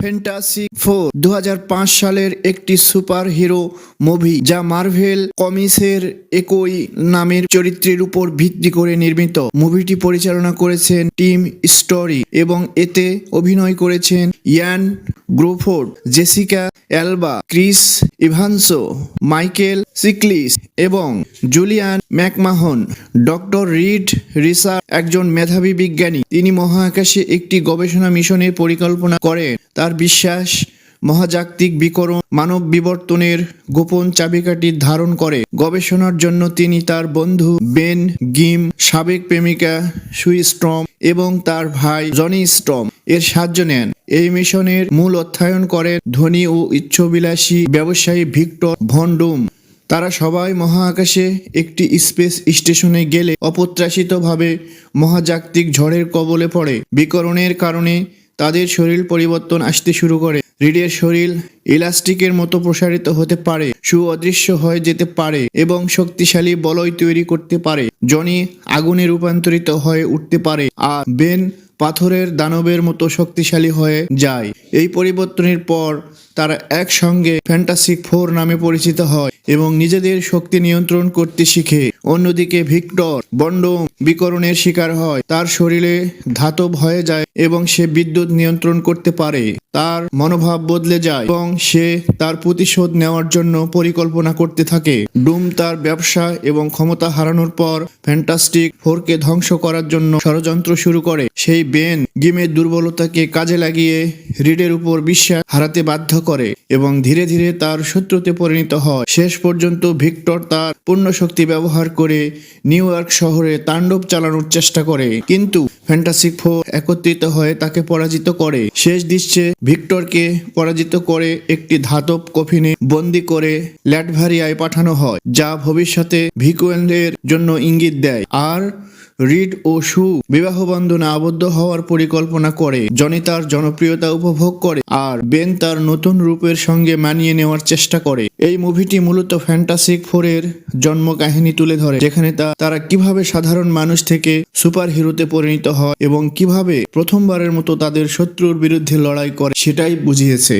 ফ্যান্টাসিক four 2005 সালের একটি super hero movie, যা মার্ভেল কমিক্সের একই নামের চরিত্রের উপর ভিত্তি করে নির্মিত। মুভিটি পরিচালনা করেছেন টিম স্টোরি এবং এতে অভিনয় করেছেন ইয়ান গ্রোফোর্ড, জেসিকা এলবা, ক্রিস ইভানসো, মাইকেল সিকলিস এবং Julian McMahon. Doctor read research একজন মেধাবী বিজ্ঞানী। তিনি মহাকাশে একটি গবেষণা মিশনের পরিকল্পনা করেন। তার বিশ্বাস, মহাজাগতিক বিকরণ মানব বিবর্তনের গোপন চাবিকাঠি ধারণ করে। গবেষণার জন্য তিনি তার বন্ধু বেন গিম, সাবেক প্রেমিকা সুই স্ট্রম এবং তার ভাই জনি স্ট্রম এর সাহায্য নেন। এই মিশনের মূল অধ্যয়ন করেন ধনী ও উচ্চবিলাসী ব্যবসায়ী ভিক্টর ভন ডুম। তারা সবাই মহাকাশে একটি স্পেস স্টেশনে গেলে অপ্রত্যাশিতভাবে মহাজাগতিক ঝড়ের কবলে পড়ে। বিকরণের কারণে তাদের শরীর পরিবর্তন আসতে শুরু করে। রিডের শরীর ইলাস্টিকের মতো প্রসারিত হতে পারে, অদৃশ্য হয়ে যেতে পারে এবং শক্তিশালী বলয় তৈরি করতে পারে। জনি আগুনে রূপান্তরিত হয়ে উঠতে পারে আর বেন পাথরের দানবের মতো শক্তিশালী হয়ে যায়। এই পরিবর্তনের পর তারা একসঙ্গে ফ্যান্টাসিক ফোর নামে পরিচিত হয় এবং নিজেদের শক্তি নিয়ন্ত্রণ করতে শিখে। অন্যদিকে ভিক্টর বন্ডম বিকরণের শিকার হয়, তার শরীরে ধাতব হয়ে যায় এবং সে বিদ্যুৎ নিয়ন্ত্রণ করতে পারে। তার মনোভাব বদলে যায় এবং সে তার প্রতিশোধ নেওয়ার জন্য পরিকল্পনা করতে থাকে। ডুম তার ব্যবসা এবং ক্ষমতা হারানোর পর ফ্যান্টাস্টিক ফোরকে ধ্বংস করার জন্য ষড়যন্ত্র শুরু করে। সেই বেন গিমের দুর্বলতাকে কাজে লাগিয়ে রিডের উপর বিশ্বাস হারাতে বাধ্য করে এবং ধীরে ধীরে তার শত্রুতে পরিণত হয়। শেষ পর্যন্ত ভিক্টর তার পূর্ণ শক্তি ব্যবহার করে নিউ ইয়র্ক শহরে তাণ্ডব চালানোর চেষ্টা করে, কিন্তু ফ্যান্টাসিক ফোর একত্রিত হয়ে তাকে পরাজিত করে। শেষ দৃশ্যে ভিক্টরকে পরাজিত করে একটি ধাতব কফিনে বন্দি করে ল্যাটভারিয়ায় পাঠানো হয়, যা ভবিষ্যতে ভিকুয়েলের জন্য ইঙ্গিত দেয়। আর রিড ও সু বিবাহ বন্ধনে আবদ্ধ হওয়ার পরিকল্পনা করে। জনি তার জনপ্রিয়তা উপভোগ করে আর বেন তার নতুন রূপের সঙ্গে মানিয়ে নেওয়ার চেষ্টা করে। এই মুভিটি মূলত ফ্যান্টাসিক ফোরের জন্ম কাহিনী তুলে ধরে, যেখানে তারা কিভাবে সাধারণ মানুষ থেকে সুপার হিরোতে পরিণত হয় এবং কিভাবে প্রথমবারের মতো তাদের শত্রুর বিরুদ্ধে লড়াই করে সেটাই বুঝিয়েছে।